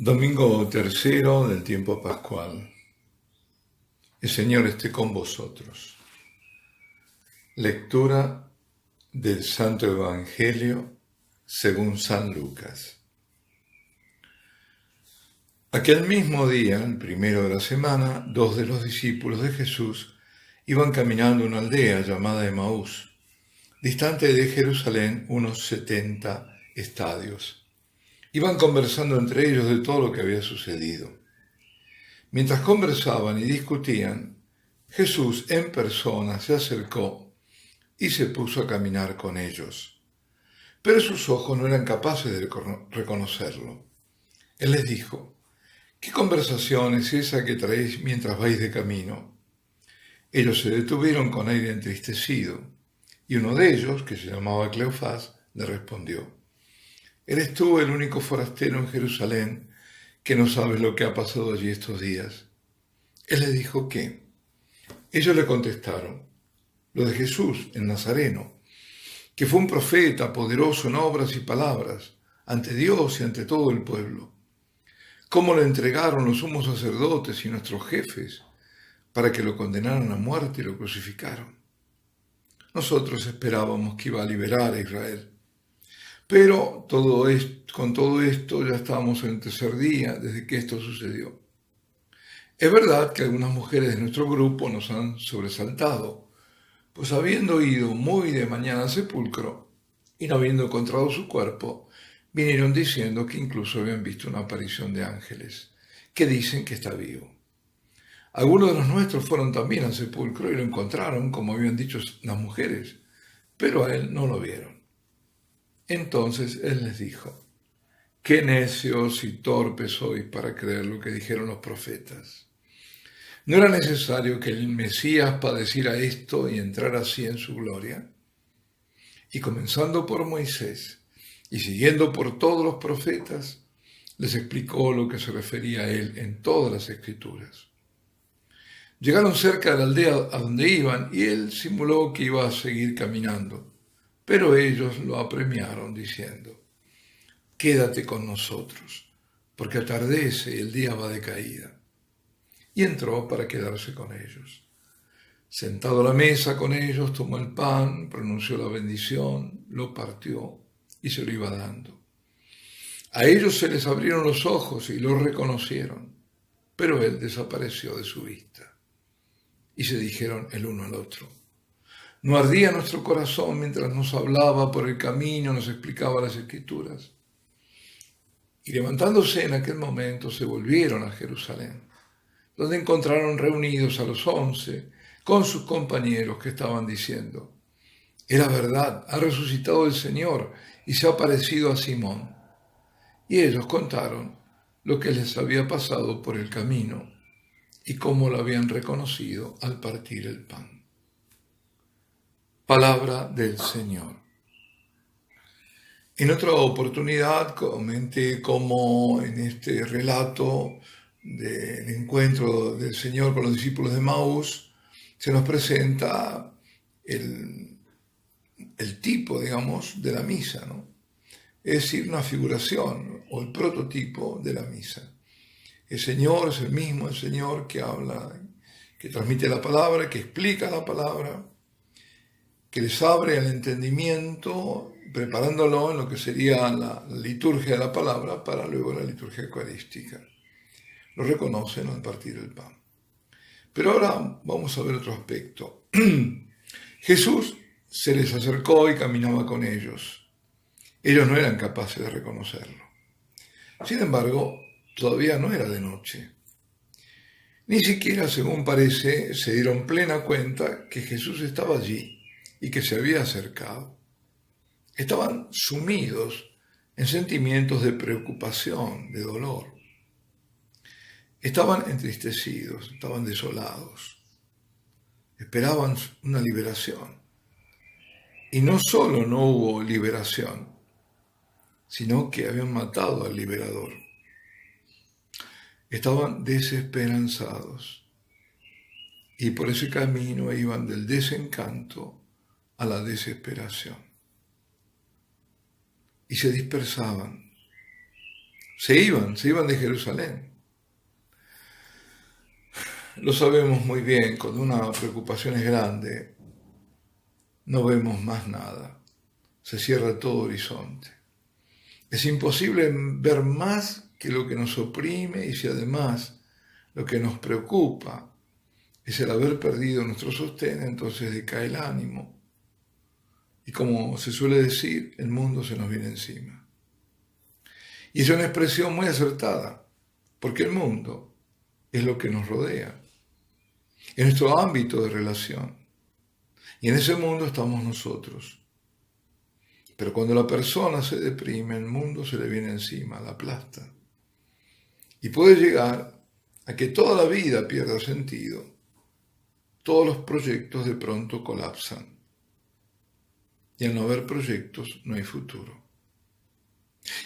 Domingo tercero del tiempo pascual. El Señor esté con vosotros. Lectura del Santo Evangelio según San Lucas. Aquel mismo día, el primero de la semana, 2 de los discípulos de Jesús iban caminando a una aldea llamada Emaús, distante de Jerusalén unos 70 estadios. Iban conversando entre ellos de todo lo que había sucedido. Mientras conversaban y discutían, Jesús en persona se acercó y se puso a caminar con ellos. Pero sus ojos no eran capaces de reconocerlo. Él les dijo: ¿Qué conversación es esa que traéis mientras vais de camino? Ellos se detuvieron con aire entristecido, y uno de ellos, que se llamaba Cleofás, le respondió: ¿Eres tú el único forastero en Jerusalén que no sabes lo que ha pasado allí estos días? Él les dijo: ¿qué? Ellos le contestaron: lo de Jesús, el Nazareno, que fue un profeta poderoso en obras y palabras, ante Dios y ante todo el pueblo. Cómo le entregaron los sumos sacerdotes y nuestros jefes para que lo condenaran a muerte y lo crucificaron. Nosotros esperábamos que iba a liberar a Israel. Pero con todo esto ya estábamos en el tercer día desde que esto sucedió. Es verdad que algunas mujeres de nuestro grupo nos han sobresaltado, pues habiendo ido muy de mañana al sepulcro y no habiendo encontrado su cuerpo, vinieron diciendo que incluso habían visto una aparición de ángeles, que dicen que está vivo. Algunos de los nuestros fueron también al sepulcro y lo encontraron, como habían dicho las mujeres, pero a él no lo vieron. Entonces él les dijo: qué necios y torpes sois para creer lo que dijeron los profetas. ¿No era necesario que el Mesías padeciera esto y entrara así en su gloria? Y comenzando por Moisés y siguiendo por todos los profetas, les explicó lo que se refería a él en todas las escrituras. Llegaron cerca de la aldea a donde iban y él simuló que iba a seguir caminando, pero ellos lo apremiaron diciendo: quédate con nosotros, porque atardece y el día va de caída. Y entró para quedarse con ellos. Sentado a la mesa con ellos, tomó el pan, pronunció la bendición, lo partió y se lo iba dando. A ellos se les abrieron los ojos y lo reconocieron, pero él desapareció de su vista. Y se dijeron el uno al otro: ¿no ardía nuestro corazón mientras nos hablaba por el camino, nos explicaba las escrituras? Y levantándose en aquel momento se volvieron a Jerusalén, donde encontraron reunidos a los 11 con sus compañeros que estaban diciendo: era verdad, ha resucitado el Señor y se ha aparecido a Simón. Y ellos contaron lo que les había pasado por el camino y cómo lo habían reconocido al partir el pan. Palabra del Señor. En otra oportunidad comenté cómo en este relato del encuentro del Señor con los discípulos de Emaús se nos presenta el tipo, digamos, de la misa, ¿no? Es decir, una figuración o el prototipo de la misa. El Señor es el mismo, el Señor que habla, que transmite la palabra, que explica la palabra, que les abre el entendimiento, preparándolo en lo que sería la liturgia de la palabra para luego la liturgia eucarística. Lo reconocen al partir el pan. Pero ahora vamos a ver otro aspecto. Jesús se les acercó y caminaba con ellos. Ellos no eran capaces de reconocerlo. Sin embargo, todavía no era de noche. Ni siquiera, según parece, se dieron plena cuenta que Jesús estaba allí y que se había acercado. Estaban sumidos en sentimientos de preocupación, de dolor. Estaban entristecidos, estaban desolados. Esperaban una liberación. Y no solo no hubo liberación, sino que habían matado al liberador. Estaban desesperanzados y por ese camino iban del desencanto a la desesperación. Y se dispersaban, Se iban de Jerusalén. Lo sabemos muy bien, cuando una preocupación es grande, no vemos más nada. Se cierra todo horizonte. Es imposible ver más que lo que nos oprime, y si además lo que nos preocupa es el haber perdido nuestro sostén, entonces decae el ánimo. Y como se suele decir, el mundo se nos viene encima. Y es una expresión muy acertada, porque el mundo es lo que nos rodea, es nuestro ámbito de relación. Y en ese mundo estamos nosotros. Pero cuando la persona se deprime, el mundo se le viene encima, la aplasta. Y puede llegar a que toda la vida pierda sentido. Todos los proyectos de pronto colapsan. Y al no haber proyectos, no hay futuro.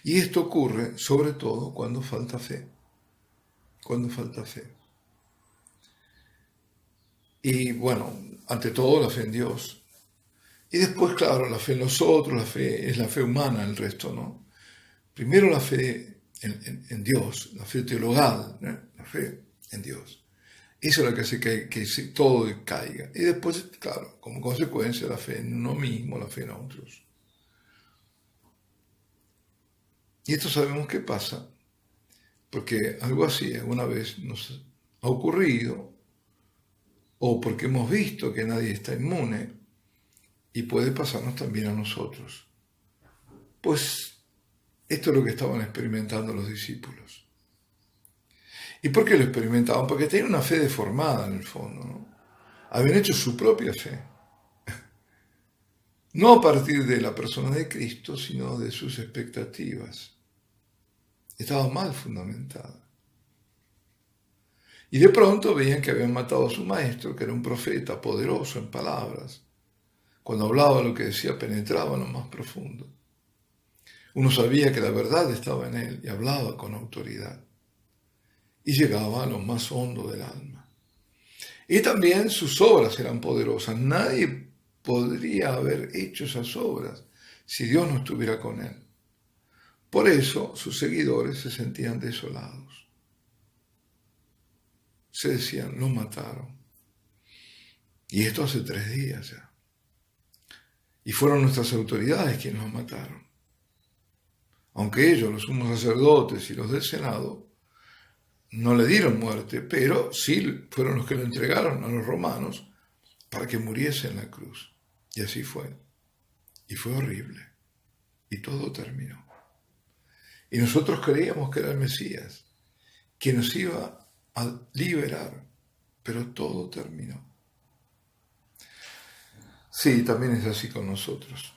Y esto ocurre sobre todo cuando falta fe. Cuando falta fe. Y bueno, ante todo la fe en Dios. Y después, claro, la fe en los otros, la fe es la fe humana, el resto, ¿no? Primero la fe en Dios, la fe teologal, ¿no? La fe en Dios. Eso es lo que hace que todo caiga. Y después, claro, como consecuencia, la fe en uno mismo, la fe en otros. Y esto sabemos qué pasa, porque algo así alguna vez nos ha ocurrido, o porque hemos visto que nadie está inmune, y puede pasarnos también a nosotros. Pues esto es lo que estaban experimentando los discípulos. ¿Y por qué lo experimentaban? Porque tenían una fe deformada en el fondo, ¿no? Habían hecho su propia fe. No a partir de la persona de Cristo, sino de sus expectativas. Estaba mal fundamentada. Y de pronto veían que habían matado a su maestro, que era un profeta poderoso en palabras. Cuando hablaba, lo que decía penetraba en lo más profundo. Uno sabía que la verdad estaba en él y hablaba con autoridad. Y llegaba a lo más hondo del alma. Y también sus obras eran poderosas. Nadie podría haber hecho esas obras si Dios no estuviera con él. Por eso sus seguidores se sentían desolados. Se decían, lo mataron. Y esto hace 3 días ya. Y fueron nuestras autoridades quienes los mataron. Aunque ellos, los sumos sacerdotes y los del Senado, no le dieron muerte, pero sí fueron los que lo entregaron a los romanos para que muriese en la cruz. Y así fue. Y fue horrible. Y todo terminó. Y nosotros creíamos que era el Mesías, que nos iba a liberar, pero todo terminó. Sí, también es así con nosotros.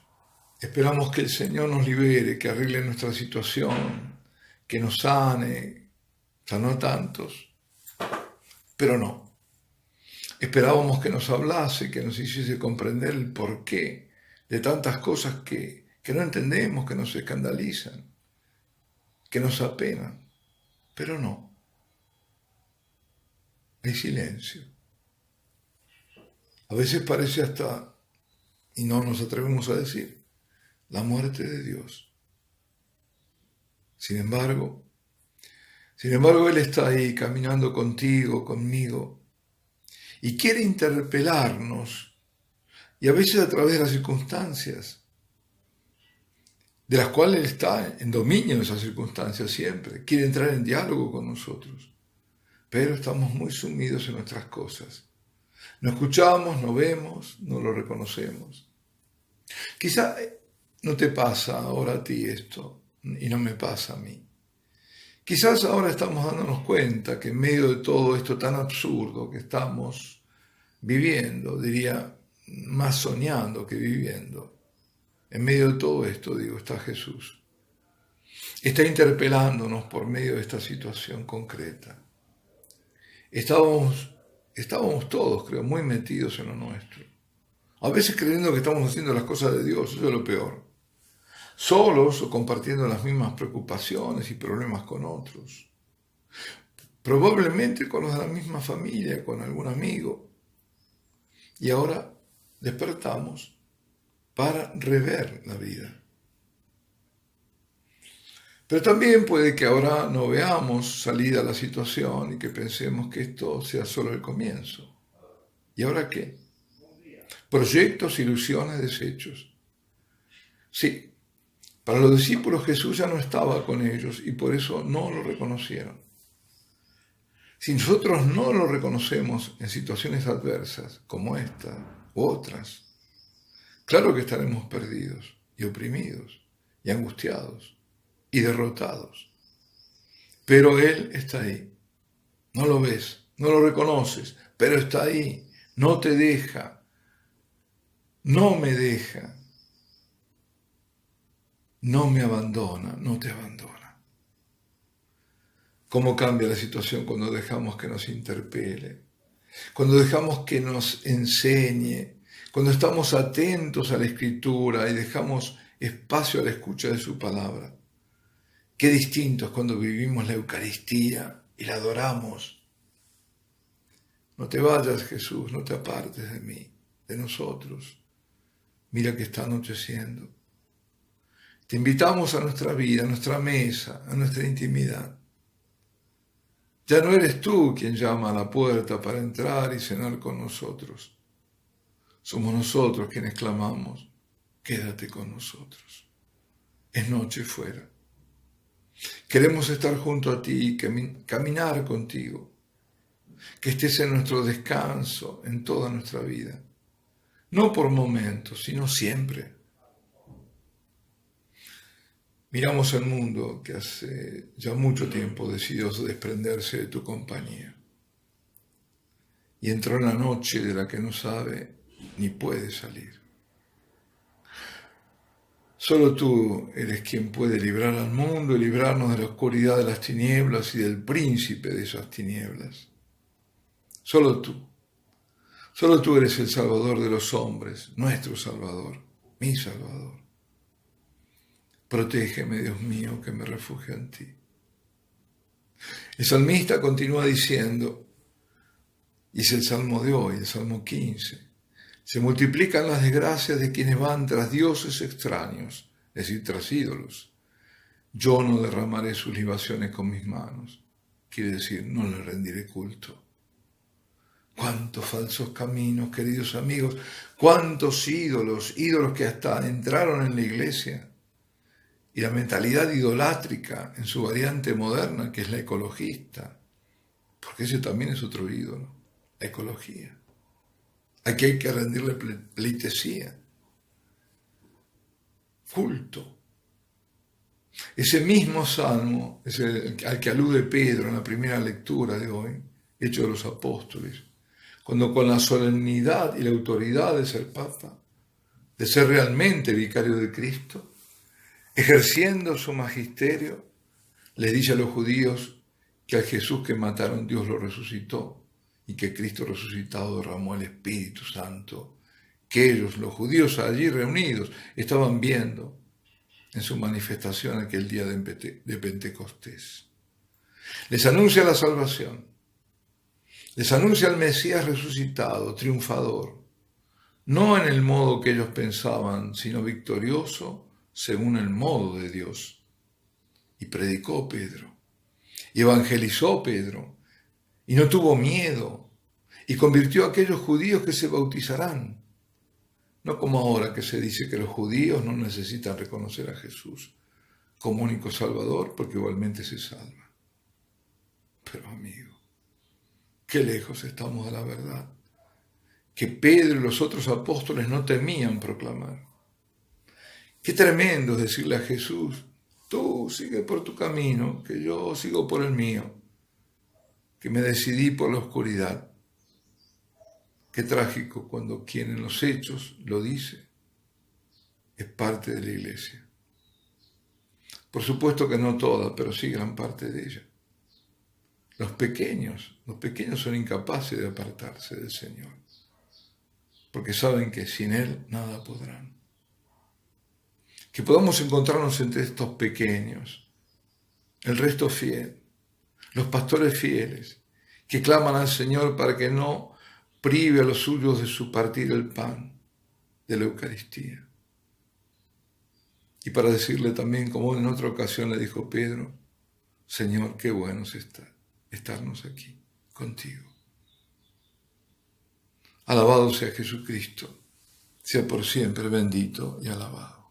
Esperamos que el Señor nos libere, que arregle nuestra situación, que nos sane, sanó a tantos, pero no. Esperábamos que nos hablase, que nos hiciese comprender el porqué de tantas cosas que no entendemos, que nos escandalizan, que nos apenan, pero no. Hay silencio. A veces parece hasta, y no nos atrevemos a decir, la muerte de Dios. Sin embargo, Él está ahí caminando contigo, conmigo, y quiere interpelarnos, y a veces a través de las circunstancias, de las cuales Él está en dominio de esas circunstancias siempre, quiere entrar en diálogo con nosotros, pero estamos muy sumidos en nuestras cosas. No escuchamos, no vemos, no lo reconocemos. Quizá no te pasa ahora a ti esto, y no me pasa a mí. Quizás ahora estamos dándonos cuenta que en medio de todo esto tan absurdo que estamos viviendo, diría más soñando que viviendo, en medio de todo esto, digo, está Jesús. Está interpelándonos por medio de esta situación concreta. Estábamos todos, creo, muy metidos en lo nuestro. A veces creyendo que estamos haciendo las cosas de Dios, eso es lo peor. Solos o compartiendo las mismas preocupaciones y problemas con otros. Probablemente con los de la misma familia, con algún amigo. Y ahora despertamos para rever la vida. Pero también puede que ahora no veamos salida a la situación y que pensemos que esto sea solo el comienzo. ¿Y ahora qué? Proyectos, ilusiones, desechos. Sí, para los discípulos Jesús ya no estaba con ellos y por eso no lo reconocieron. Si nosotros no lo reconocemos en situaciones adversas como esta u otras, claro que estaremos perdidos y oprimidos y angustiados y derrotados. Pero Él está ahí. No lo ves, no lo reconoces, pero está ahí. No te deja. No me deja. No me abandona, no te abandona. ¿Cómo cambia la situación cuando dejamos que nos interpele? Cuando dejamos que nos enseñe, cuando estamos atentos a la Escritura y dejamos espacio a la escucha de su palabra. Qué distinto es cuando vivimos la Eucaristía y la adoramos. No te vayas, Jesús, no te apartes de mí, de nosotros. Mira que está anocheciendo. Te invitamos a nuestra vida, a nuestra mesa, a nuestra intimidad. Ya no eres tú quien llama a la puerta para entrar y cenar con nosotros. Somos nosotros quienes clamamos, quédate con nosotros. Es noche fuera. Queremos estar junto a ti, caminar contigo, que estés en nuestro descanso en toda nuestra vida. No por momentos, sino siempre. Miramos al mundo que hace ya mucho tiempo decidió desprenderse de tu compañía. Y entró en la noche de la que no sabe ni puede salir. Solo tú eres quien puede librar al mundo y librarnos de la oscuridad de las tinieblas y del príncipe de esas tinieblas. Solo tú. Solo tú eres el Salvador de los hombres, nuestro Salvador, mi Salvador. Protégeme, Dios mío, que me refugio en ti. El salmista continúa diciendo, y es el salmo de hoy, el salmo 15, se multiplican las desgracias de quienes van tras dioses extraños, es decir, tras ídolos. Yo no derramaré sus libaciones con mis manos, quiere decir, no le rendiré culto. Cuántos falsos caminos, queridos amigos, cuántos ídolos que hasta entraron en la iglesia. Y la mentalidad idolátrica en su variante moderna, que es la ecologista, porque ese también es otro ídolo, la ecología. Aquí hay que rendirle pleitesía, culto. Ese mismo salmo es al que alude Pedro en la primera lectura de hoy, Hechos de los Apóstoles, cuando con la solemnidad y la autoridad de ser papa, de ser realmente vicario de Cristo, ejerciendo su magisterio, les dice a los judíos que al Jesús que mataron Dios lo resucitó y que Cristo resucitado derramó el Espíritu Santo, que ellos, los judíos allí reunidos, estaban viendo en su manifestación aquel día de Pentecostés. Les anuncia la salvación, les anuncia al Mesías resucitado, triunfador, no en el modo que ellos pensaban, sino victorioso, según el modo de Dios. Y predicó Pedro, y evangelizó Pedro, y no tuvo miedo, y convirtió a aquellos judíos que se bautizarán. No como ahora que se dice que los judíos no necesitan reconocer a Jesús como único Salvador, porque igualmente se salvan. Pero amigo, qué lejos estamos de la verdad, que Pedro y los otros apóstoles no temían proclamar. Qué tremendo es decirle a Jesús, tú sigue por tu camino, que yo sigo por el mío, que me decidí por la oscuridad. Qué trágico cuando quien en los hechos lo dice es parte de la iglesia. Por supuesto que no toda, pero sí gran parte de ella. Los pequeños son incapaces de apartarse del Señor, porque saben que sin Él nada podrán. Que podamos encontrarnos entre estos pequeños, el resto fiel, los pastores fieles, que claman al Señor para que no prive a los suyos de su partir el pan de la Eucaristía. Y para decirle también, como en otra ocasión le dijo Pedro, Señor, qué bueno es estarnos aquí contigo. Alabado sea Jesucristo, sea por siempre bendito y alabado.